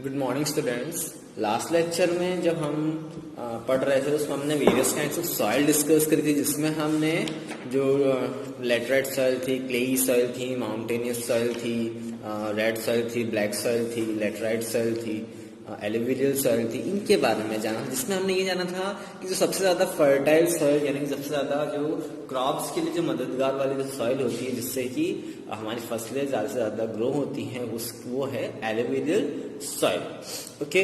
Good morning students. Last lecture में जब हम पढ़ रहे थे उसमें हमने various kinds of soil discuss करी थी, जिसमें हमने जो लेटराइट सॉइल थी, क्लेई सॉइल थी, माउंटेनियस सॉइल थी, रेड सॉइल थी, ब्लैक सॉइल थी, लेटराइट सॉइल थी, एलुवियल सॉइल थी, इनके बारे में जाना, जिसमें हमने ये जाना था कि जो सबसे ज्यादा फर्टाइल सॉइल यानी कि सबसे ज्यादा जो क्रॉप्स के लिए जो मददगार वाली जो सॉइल होती है जिससे कि हमारी फसलें ज्यादा से ज्यादा ग्रो होती हैं, वो है एलुवियल सॉइल। ओके,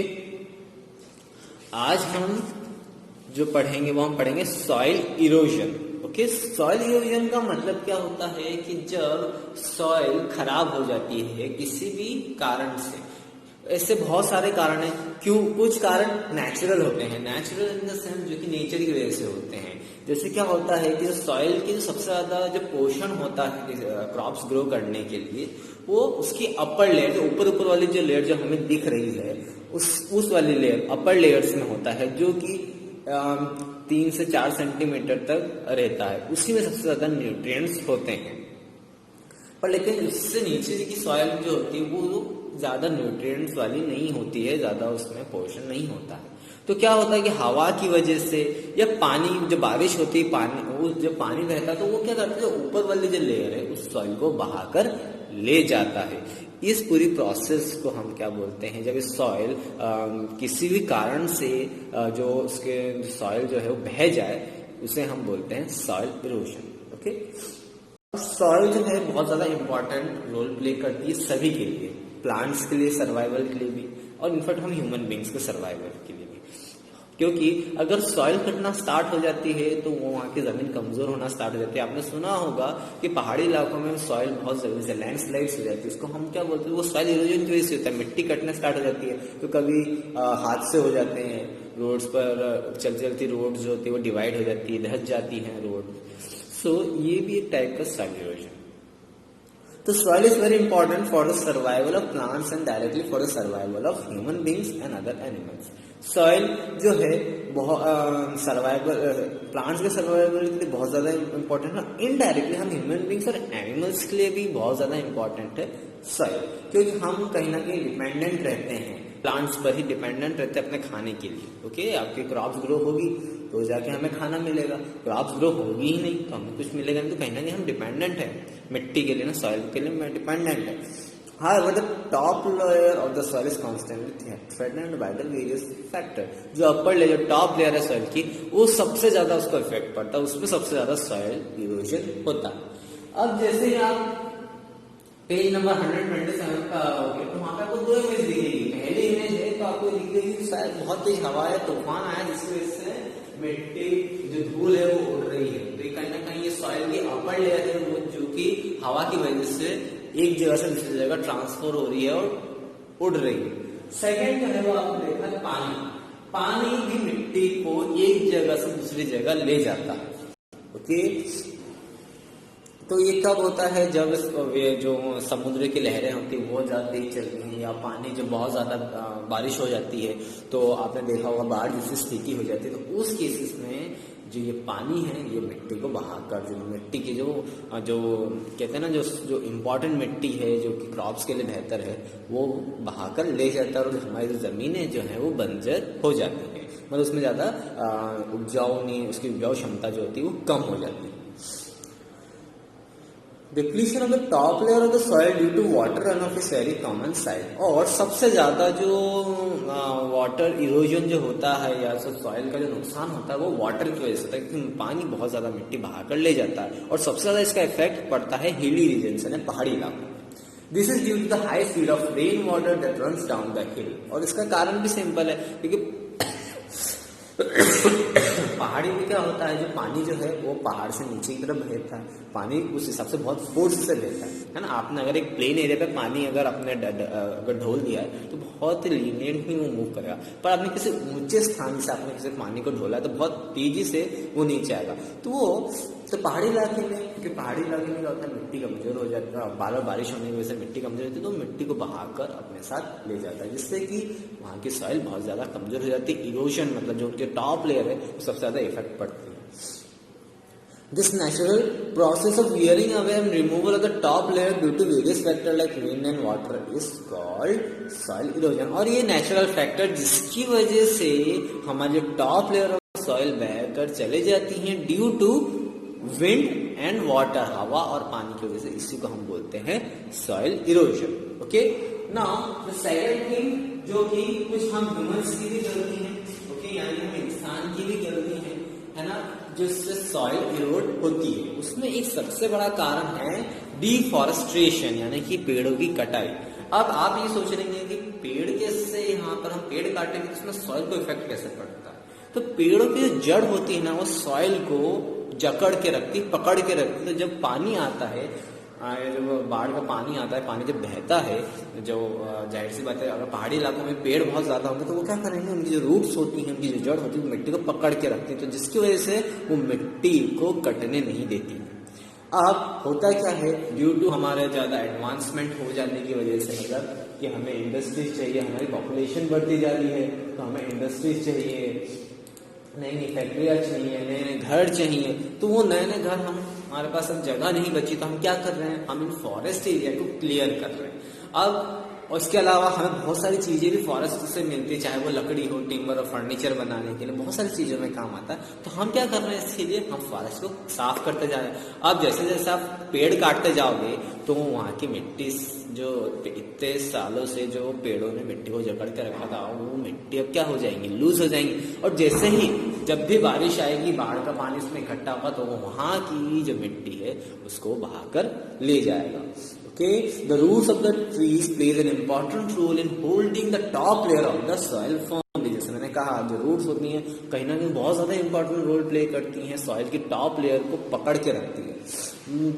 आज हम जो पढ़ेंगे वो हम पढ़ेंगे soil erosion. Okay, soil erosion का मतलब क्या होता है कि जब सॉइल खराब हो जाती है किसी भी कारण से। ऐसे बहुत सारे कारण हैं। क्यों? कुछ कारण नेचुरल होते हैं, नेचुरल इन द सेंस जो कि नेचर की वजह से होते हैं। जैसे क्या होता है कि सॉइल की जो सबसे ज्यादा जो पोषण होता है क्रॉप्स ग्रो करने के लिए, वो उसकी अपर लेयर, जो ऊपर वाली जो लेयर जो हमें दिख रही है, उस वाली लेयर अपर लेयर्स में होता है, जो कि 3 से 4 सेंटीमीटर तक रहता है। उसी में सबसे ज्यादा न्यूट्रिएंट्स होते हैं। पर लेकिन उससे नीचे की सॉइल जो होती है वो ज्यादा न्यूट्रिएंट्स वाली नहीं होती है, ज्यादा उसमें पोषण नहीं होता है। तो क्या होता है कि हवा की वजह से या पानी, जो बारिश होती है, पानी जब पानी बहता है तो वो क्या करता है, जो ऊपर वाली जो लेयर है उस सॉइल को बहाकर ले जाता है। इस पूरी प्रोसेस को हम क्या बोलते हैं, जब इस सॉइल किसी भी कारण से जो उसके सॉइल जो है वो बह जाए, उसे हम बोलते हैं सॉइल इरोजन। ओके, सॉइल जो है बहुत ज्यादा इंपॉर्टेंट रोल प्ले करती है सभी के लिए, प्लांट्स के लिए, सर्वाइवल के लिए भी, और इनफैक्ट हम ह्यूमन बींग्स के सर्वाइवल के लिए भी। क्योंकि अगर सॉइल कटना स्टार्ट हो जाती है तो वो वहाँ की जमीन कमजोर होना स्टार्ट हो जाती है। आपने सुना होगा कि पहाड़ी इलाकों में सॉइल बहुत जल्दी से लैंडस्लाइड्स हो जाती है, उसको हम क्या बोलते हैं, वो सॉइल इरोजन की वजह से होता है। मिट्टी कटना स्टार्ट हो जाती है तो कभी हादसे हो जाते हैं, रोड्स पर चलती चलती रोड जो होती है वो डिवाइड हो जाती है, धंस जाती है रोड। सो ये भी एक टाइप का सॉइल इरोजन। तो soil is very important for the survival of plants and directly for the survival of human beings and other animals. Soil जो है बहुत सर्वाइवल, प्लांट्स के सर्वाइवल के लिए बहुत ज्यादा इंपॉर्टेंट है। इनडायरेक्टली हम ह्यूमन बींग्स और एनिमल्स के लिए भी बहुत ज्यादा इंपॉर्टेंट है सॉइल, क्योंकि हम कहीं ना कहीं डिपेंडेंट रहते हैं, प्लांट्स पर ही डिपेंडेंट रहते हैं अपने खाने के लिए। ओके, आपकी क्रॉप्स ग्रो होगी तो जाके हमें खाना मिलेगा, क्रॉप्स ग्रो होगी ही नहीं तो हमें कुछ मिलेगा नहीं। तो कहीं ना कहीं हम डिपेंडेंट है मिट्टी के लिए ना, सॉइल के लिए डिपेंडेंट है। However, the top layer of the soil is constantly threatened by the various factors. जो अपर लेयर, टॉप लेयर है सॉइल की, वो सबसे ज्यादा उसको इफेक्ट पड़ता है, उसमें सबसे ज्यादा सॉइल इरोजन होता है। अब जैसे ही आप पेज नंबर 127 का आओगे तो वहां पे आपको दो इमेज दिखेगी। पहली इमेज है तो आपको दिखेगी शायद बहुत तेज हवा या तूफान आया जिसकी वजह से मिट्टी जो धूल है वो उड़ रही है। तो कहीं ना कहीं ये सॉइल की अपर लेयर है वो, जो कि हवा की वजह से एक जगह से दूसरी जगह ट्रांसफर हो रही है और उड़ रही है। सेकेंड जो है वो आपने देखा है पानी भी मिट्टी को एक जगह से दूसरी जगह ले जाता है। ओके, तो ये कब होता है, जब जो समुद्र की लहरें होती है वो ज्यादा तेज चलती हैं, या पानी जो बहुत ज्यादा बारिश हो जाती है तो आपने देखा होगा बाढ़ जैसी स्थिति हो जाती है। तो उस केसेस में जो ये पानी है ये मिट्टी को बहाकर, जो मिट्टी की जो कहते हैं ना, जो इम्पोर्टेंट मिट्टी है जो कि क्रॉप्स के लिए बेहतर है, वो बहाकर ले जाता है और हमारी जो जमीनें जो है वो बंजर हो जाती है, मतलब उसमें ज्यादा उपजाऊ नहीं, उसकी उपजाऊ क्षमता जो होती है वो कम हो जाती है। Depletion of the top layer of the soil due to water run off is very common side. और सबसे ज्यादा जो वाटर इरोजन जो होता है या सॉइल का जो नुकसान होता है वो वाटर की वजह से होता है, क्योंकि पानी बहुत ज्यादा मिट्टी बहाकर ले जाता है। और सबसे ज्यादा इसका इफेक्ट पड़ता है हिली रीजन यानी पहाड़ी इलाकों। This is due to the high speed of rain water that runs down the hill. और इसका कारण भी सिंपल है, क्योंकि पहाड़ी में क्या होता है, जो पानी जो है वो पहाड़ से नीचे की तरफ बहता है, पानी उस हिसाब से बहुत फोर्स से बहता है ना। आपने अगर एक प्लेन एरिया पे पानी अगर आपने अगर ढोल दिया है तो बहुत लीनियंटली वो मूव करेगा, पर आपने किसी ऊंचे स्थान से आपने किसी पानी को ढोला तो बहुत तेजी से वो नीचे आएगा। तो पहाड़ी इलाके में, क्योंकि पहाड़ी इलाके में क्या होता है, मिट्टी कमजोर हो जाता है, बार बार बारिश होने की वजह से मिट्टी कमजोर होती है, तो मिट्टी को बहाकर अपने साथ ले जाता है, जिससे कि वहाँ की सॉइल बहुत ज्यादा कमजोर हो जाती है। इरोजन मतलब जो उनके टॉप लेयर है वो सबसे ज्यादा इफेक्ट पड़ती है। This natural process of wearing away and removal of the top layer due to various factors like wind and water is called soil erosion. और ये natural factor जिसकी वजह से हमारे टॉप लेयर ऑफ सॉइल बहकर चले जाती हैं due to wind and water, हवा और पानी की वजह से, इसी को हम बोलते हैं soil erosion. Okay, now the second thing जो कि कुछ हम ह्यूमंस की भी गलती है, ओके, यानी हम इंसान की भी गलती है ना, जिससे सॉइल इरोड होती है. उसमें एक सबसे बड़ा कारण है डिफॉरेस्ट्रेशन, यानी कि पेड़ों की कटाई. अब आप ये सोच रहे हैं कि पेड़ कैसे, यहाँ पर हम पेड़ काटेंगे तो उसमें सॉइल को इफेक्ट कैसे पड़ता है. तो पेड़ों की जो जड़ होती है ना, वो सॉइल को जकड़ के रखती, पकड़ के रखती. तो जब पानी आता है, जब बाढ़ का पानी आता है, पानी जब बहता है, जो जाहिर सी बात है अगर पहाड़ी इलाकों में पेड़ बहुत ज्यादा होंगे तो वो क्या करेंगे, उनकी जो रूट्स होती हैं, उनकी जो जड़ होती है, वो मिट्टी को पकड़ के रखती है, तो जिसकी वजह से वो मिट्टी को कटने नहीं देती. अब होता क्या है, ड्यू टू हमारे ज्यादा एडवांसमेंट हो जाने की वजह से, मतलब कि हमें इंडस्ट्रीज चाहिए, हमारी पॉपुलेशन बढ़ती जा रही है तो हमें इंडस्ट्रीज चाहिए, नई नई फैक्ट्रियाँ चाहिए, नए नए घर चाहिए. तो वो नए नए घर, हमारे पास अब जगह नहीं बची, तो हम क्या कर रहे हैं, हम इन फॉरेस्ट एरिया को क्लियर कर रहे हैं. अब और इसके अलावा हमें बहुत सारी चीजें भी फॉरेस्ट से मिलती है, चाहे वो लकड़ी हो, टिम्बर और फर्नीचर बनाने के लिए बहुत सारी चीजों में काम आता है. तो हम क्या कर रहे हैं, इसके लिए हम फॉरेस्ट को साफ करते जा रहे हैं. अब जैसे जैसे आप पेड़ काटते जाओगे तो वहाँ की मिट्टी, जो इतने सालों से जो पेड़ों ने मिट्टी को जकड़ के रखा था, वो मिट्टी अब क्या हो जाएंगी, लूज हो जाएंगी. और जैसे ही जब भी बारिश आएगी, बाढ़ का पानी उसमें इकट्ठा होगा, तो वो वहां की जो मिट्टी है उसको बहाकर ले जाएगा. Okay, the roots of the trees plays an important role in holding the top layer of the soil firmly. जैसे मैंने कहा, जो रूट्स होती हैं कहीं ना कहीं बहुत ज्यादा इंपॉर्टेंट रोल प्ले करती हैं, सॉइल की टॉप लेयर को पकड़ के रखती है.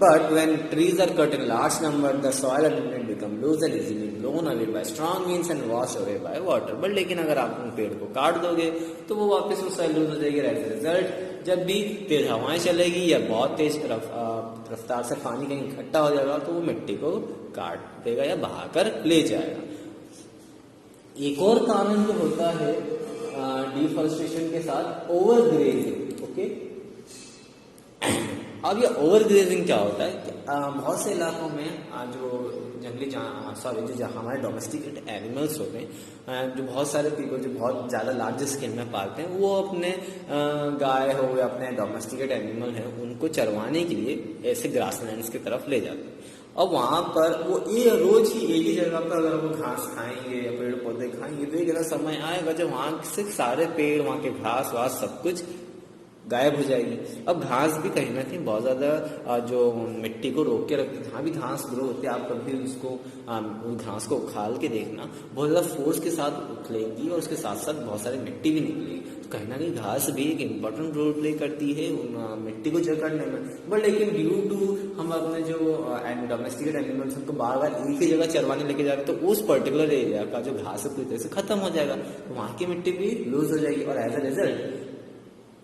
But when trees are cut in large number, the soil underneath become loose and easily blown away by strong winds and washed away by water. But लेकिन अगर आप उन पेड़ को काट दोगे तो वो वापस वो सॉइल लूज हो जाएगी. एज ए रिजल्ट जब भी तेज हवाएं चलेगी या बहुत तेज रफ्तार से पानी कहीं इकट्ठा हो जाएगा तो वो मिट्टी को काट देगा या बहाकर ले जाएगा. एक और कारण जो होता है डिफॉरेस्टेशन के साथ, ओवर ग्रेजिंग. ओके, अब ये ओवर ग्रेजिंग क्या होता है कि बहुत से इलाकों में जो जंगली जो हमारे डोमेस्टिकेट एनिमल्स होते हैं, जो बहुत सारे पीपल जो बहुत ज़्यादा लार्ज स्केल में पालते हैं, वो अपने गाय हो या अपने डोमेस्टिकेट एनिमल हैं उनको चरवाने के लिए ऐसे ग्रासलैंड्स की तरफ ले जाते हैं. और वहाँ पर वो रोज ही एक ही जगह पर अगर वो घास खाएंगे या पेड़ पौधे खाएंगे तो एक ऐसा समय आएगा जब वहाँ से सारे पेड़, वहाँ के घास वास सब कुछ गायब हो जाएगी. अब घास भी कहीं ना कहीं बहुत ज्यादा जो मिट्टी को रोक के रखती है, जहाँ भी घास ग्रो होती है, आप कभी उसको उस घास को उखाड़ के देखना, बहुत ज्यादा फोर्स के साथ उखलेगी और उसके साथ साथ बहुत सारी मिट्टी भी निकलेगी. तो कहीं ना कहीं घास भी एक इम्पोर्टेंट रोल प्ले करती है उन मिट्टी को जकड़ने में. बट लेकिन ड्यू टू हम अपने जो डोमेस्टिकेट एनिमल्स उनको बार बार एक ही जगह चरवाने लेके जा रहे हैं, तो उस पर्टिकुलर एरिया का जो घास है पूरी तरह से खत्म हो जाएगा, तो वहाँ की मिट्टी भी लूज हो जाएगी. और एज अ रिजल्ट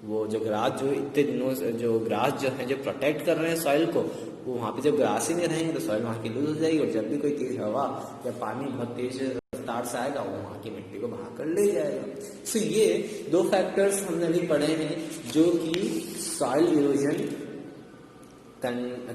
वो जो ग्रास, जो इतने दिनों से जो ग्रास जो है जो प्रोटेक्ट कर रहे हैं सॉइल को, वो वहाँ पे जब ग्रास ही नहीं रहेंगे तो सॉइल वहाँ की लूज हो जाएगी. और जब भी कोई तेज हवा या पानी बहुत तेज रफ्तार से आएगा, वो वहाँ की मिट्टी को बहा कर ले जाएगा. सो ये दो फैक्टर्स हमने अभी पढ़े हैं जो कि सॉइल इरोजन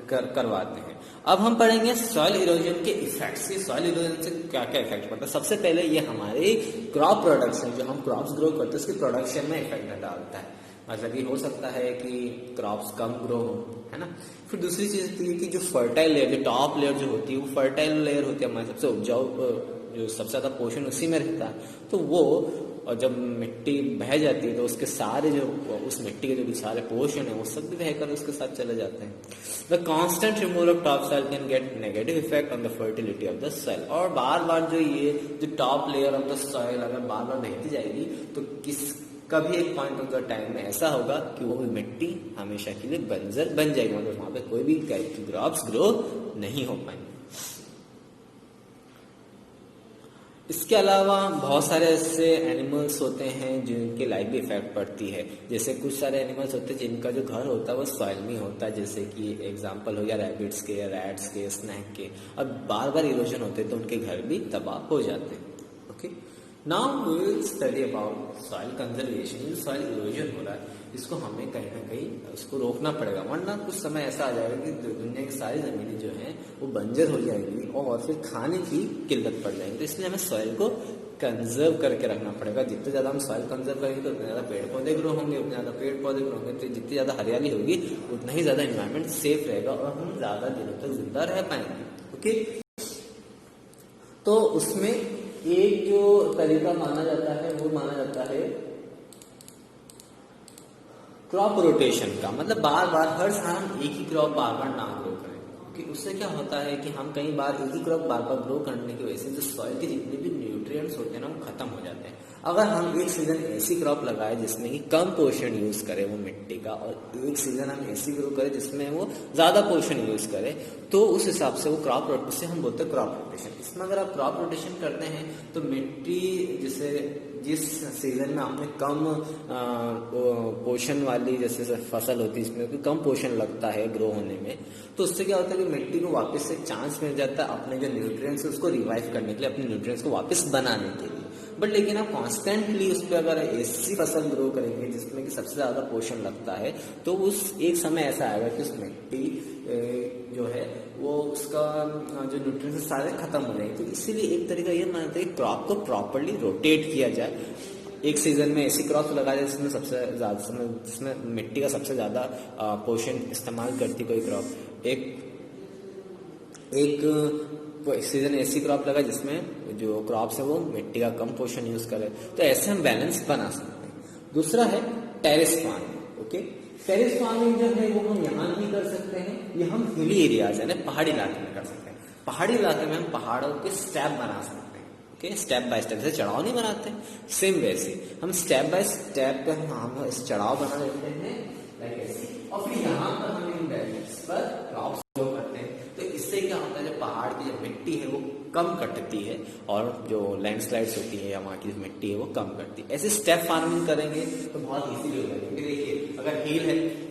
करवाते हैं. अब हम पढ़ेंगे सॉइल इरोजन के इफेक्ट्स. ये सॉइल इरोजन से क्या क्या इफेक्ट पड़ता है. सबसे पहले ये हमारे क्रॉप प्रोडक्शन, जो हम क्रॉप्स ग्रो करते हैं उसके प्रोडक्शन में इफेक्ट डालता है. मतलब ये हो सकता है कि क्रॉप्स कम ग्रो हो, है ना. फिर दूसरी चीज होती है कि जो फर्टाइल लेयर, जो टॉप लेयर जो होती है, वो फर्टाइल लेयर होती है हमारे सबसे उपजाऊ, जो सबसे ज्यादा पोषण उसी में रहता है. तो वो और जब मिट्टी बह जाती है तो उसके सारे जो उस मिट्टी के जो सारे पोषण है वो सब भी बहकर उसके साथ चले जाते हैं. The constant removal of top soil can get negative effect on the fertility of the soil. और बार बार जो top layer of the soil अगर बार बार बहती जाएगी तो कभी एक पॉइंट ऑफ द टाइम में ऐसा होगा कि वो मिट्टी हमेशा के लिए बंजर बन जाएगी, मतलब वहां पे कोई भी टाइप की क्रॉप्स ग्रो नहीं हो पाएंगे. इसके अलावा बहुत सारे ऐसे एनिमल्स होते हैं जिनके लाइफ भी इफेक्ट पड़ती है. जैसे कुछ सारे एनिमल्स होते हैं जिनका जो घर होता है वो सॉइल में होता है, जैसे कि एग्जांपल हो गया रैबिट्स के, रैट्स के, स्नैक के. अब बार बार इरोजन होते हैं तो उनके घर भी तबाह हो जाते हैं. Okay, now we will study about soil conservation. Soil erosion हो रहा है, इसको हमें कहीं ना कहीं उसको रोकना पड़ेगा, वरना कुछ समय ऐसा आ जाएगा कि दुनिया की सारी जमीनें जो हैं वो बंजर हो जाएंगी और फिर खाने की किल्लत पड़ जाएगी। तो इसलिए हमें सॉइल को कंजर्व करके रखना पड़ेगा। जितने ज़्यादा हम सॉइल कंजर्व करेंगे तो उतने ज़्यादा पेड़ पौधे ग्रो होंगे, उतने ज़्यादा पेड़ पौधे ग्रो होंगे तो जितनी ज़्यादा हरियाली होगी उतना ही ज़्यादा इन्वायरमेंट सेफ रहेगा और हम ज़्यादा दिनों तक जिंदा रह पाएंगे। ओके, तो उसमें एक जो तरीका माना जाता है वो माना जाता है क्रॉप रोटेशन का। मतलब बार बार हर साल हम एक ही क्रॉप बार बार ना ग्रो करें, क्योंकि उससे क्या होता है कि हम कई बार एक ही क्रॉप बार बार ग्रो करने की वजह से जो सॉइल के जितने भी न्यूट्रिएंट्स होते हैं ना वो खत्म हो जाते हैं। अगर हम एक सीजन ऐसी क्रॉप लगाए जिसमें कि कम पोषण यूज करे वो मिट्टी का, और एक सीजन हम ऐसी ग्रो करें जिसमें वो ज्यादा पोषण यूज करे, तो उस हिसाब से वो क्रॉप रोटेशन हम बोलते हैं क्रॉप रोटेशन। इसमें अगर आप क्रॉप रोटेशन करते हैं तो मिट्टी जैसे जिस सीजन में आपने कम पोषण वाली जैसे फसल होती है इसमें कम पोषण लगता है ग्रो होने में, तो उससे क्या होता है कि मिट्टी को वापस से चांस मिल जाता है अपने जो न्यूट्रिएंट्स है उसको रिवाइव करने के लिए, अपने न्यूट्रिएंट्स को वापस बनाने के लिए। बट लेकिन आप कॉन्स्टेंटली उस पर अगर ऐसी फसल ग्रो करेंगे जिसमें कि सबसे ज्यादा पोषण लगता है, तो उस एक समय ऐसा आएगा कि उस मिट्टी जो है वो उसका जो न्यूट्रिएंट्स सारे खत्म हो जाएंगे। तो इसीलिए एक तरीका ये मानते हैं कि क्रॉप को प्रॉपरली रोटेट किया जाए। एक सीजन में ऐसी क्रॉप लगाया जाए जिसमें सबसे ज्यादा जिसमें मिट्टी का सबसे ज्यादा पोषण इस्तेमाल करती कोई क्रॉप। एक सीजन ऐसी क्रॉप लगा जिसमें जो क्रॉप्स है वो मिट्टी का कम पोषण यूज करे, तो ऐसे हम बैलेंस बना सकते हैं। दूसरा है terrace farming. Okay, terrace farming जो है वो हम यहाँ भी कर सकते हैं, ये हम हिली एरियाज यानी पहाड़ी इलाके में कर सकते हैं। पहाड़ी इलाके में हम पहाड़ों के स्टेप बना सकते हैं। ओके, स्टेप बाय स्टेप, जैसे चढ़ाव नहीं बनाते सेम वैसे हम स्टेप बाय स्टेप पे हम इस चढ़ाव बना देते हैं लाइक ऐसे, और फिर यहाँ पर हम इन बैलेंस पर क्रॉप्स ग्रो करते हैं। तो इससे क्या होता है, जो पहाड़ की जो मिट्टी है वो कम कटती है और जो लैंडस्लाइड्स होती है या वहाँ की जो मिट्टी है वो कम करती है। ऐसे स्टेप फार्मिंग करेंगे तो बहुत इजीली हो जाएगा। देखिए अगर हिल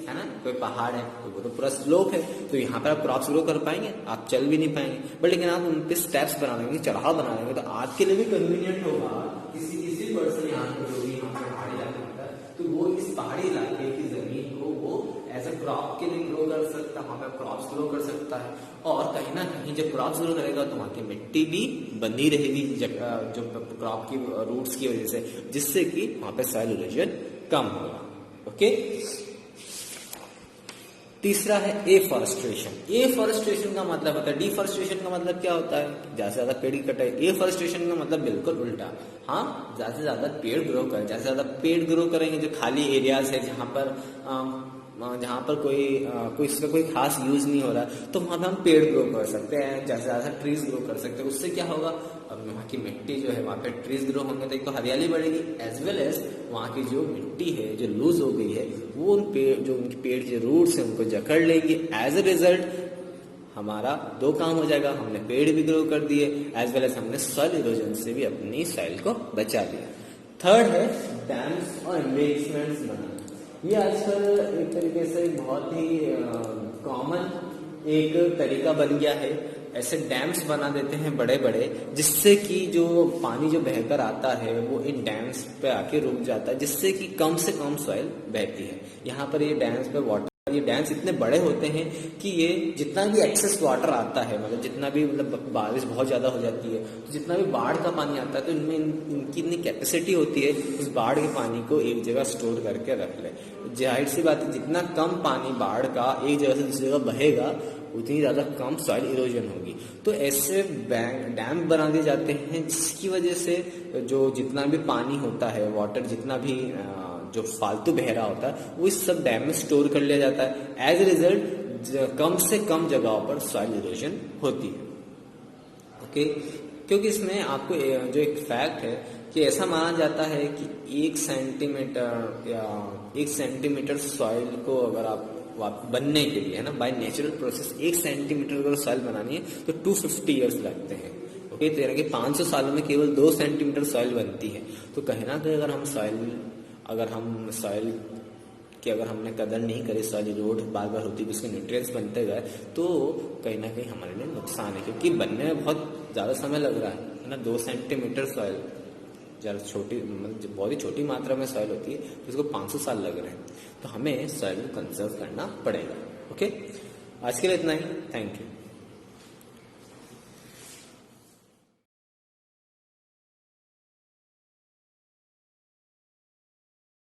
है ना, कोई पहाड़ है तो वो तो पूरा स्लोप है, तो यहाँ पर आप क्रॉप्स ग्रो कर पाएंगे, आप चल भी नहीं पाएंगे। बट लेकिन आप उन पे स्टेप्स बना लेंगे, चढ़ाव बना लेंगे, तो आपके लिए भी कन्वीनियंट होगा। किसी पर्सन यहाँ पर जो भी यहाँ पे पहाड़ी इलाके होता है तो वो इस पहाड़ी इलाके की जमीन को वो एज ए क्रॉप के लिए ग्रो कर सकता है, वहाँ पे क्रॉप्स ग्रो कर सकता है। और कहीं ना कहीं जब क्रॉप्स ग्रो करेगा तो वहाँ की मिट्टी भी बनी रहेगी जो क्रॉप की रूट्स की वजह से, जिससे कि वहाँ पे सॉइल इरोजन कम होगा। ओके, तीसरा है एफॉरेस्टेशन। एफॉरेस्टेशन का मतलब होता है, डिफॉरेस्टेशन का मतलब क्या होता है, ज्यादा से ज्यादा पेड़ की कटाई। एफॉरेस्टेशन का मतलब बिल्कुल उल्टा, हाँ ज्यादा से ज्यादा पेड़ ग्रो करें। ज्यादा से ज्यादा पेड़ ग्रो करेंगे, जो खाली एरियाज है जहाँ पर कोई खास यूज नहीं हो रहा, तो वहां पे हम पेड़ ग्रो कर सकते हैं, ज्यादा से ज्यादा ट्रीज ग्रो कर सकते हैं। उससे क्या होगा, अब वहाँ की मिट्टी जो है वहाँ पे ट्रीज ग्रो होंगे तो एक तो हरियाली बढ़ेगी, एज वेल एज वहाँ की जो मिट्टी है जो लूज हो गई है वो उनकी पेड़ के रूट्स है उनको जकड़ लेगी। एज ए रिजल्ट हमारा दो काम हो जाएगा, हमने पेड़ भी ग्रो कर दिए, एज वेल एज हमने सॉइल इरोजन से भी अपनी सॉइल को बचा लिया। थर्ड है डैम्स और एम्बैंकमेंट्स बनाना। ये आजकल एक तरीके से बहुत ही कॉमन एक तरीका बन गया है। ऐसे डैम्स बना देते हैं बड़े बड़े, जिससे कि जो पानी जो बहकर आता है वो इन डैम्स पे आके रुक जाता है, जिससे कि कम से कम सॉइल बहती है। यहाँ पर ये डैम्स पे वाटर, ये डैम्स इतने बड़े होते हैं कि ये जितना भी एक्सेस वाटर आता है, मतलब जितना भी मतलब बारिश बहुत ज्यादा हो जाती है तो जितना भी बाढ़ का पानी आता है तो इनमें इनकी इतनी कैपेसिटी होती है उस बाढ़ के पानी को एक जगह स्टोर करके रख ले। जाहिर सी बात है, जितना कम पानी बाढ़ का एक जगह से दूसरी जगह बहेगा उतनी ज्यादा कम सॉइल इरोजन होगी। तो ऐसे डैम बना दिए जाते हैं जिसकी वजह से जो जितना भी पानी होता है, वाटर जितना भी जो फालतू बह रहा होता है वो इस सब डैम में स्टोर कर लिया जाता है। एज ए रिजल्ट कम से कम जगहों पर सॉइल इरोजन होती है। ओके, क्योंकि इसमें आपको जो एक फैक्ट है कि ऐसा माना जाता है कि 1 सेंटीमीटर सॉइल को अगर आप बनने के लिए है ना, बाय नेचुरल प्रोसेस 1 सेंटीमीटर अगर सॉइल बनानी है तो 250 ईयर्स लगते हैं। ओके, तो यानी कि 500 सालों में केवल 2 सेंटीमीटर सॉइल बनती है। तो कहीं ना कहीं अगर हम सॉइल की अगर हमने कदर नहीं करी, सॉइल इरोड बार बार होती है, उसके न्यूट्रिएंट्स बनते गए, तो कहीं ना कहीं हमारे लिए नुकसान है, क्योंकि बनने में बहुत ज्यादा समय लग रहा है ना। 2 सेंटीमीटर सॉइल ज़्यादा छोटी मतलब जब बहुत ही छोटी मात्रा में सॉइल होती है तो उसको 500 साल लग रहे हैं, तो हमें सॉइल को कंजर्व करना पड़ेगा। ओके, आज के लिए इतना ही। Thank you.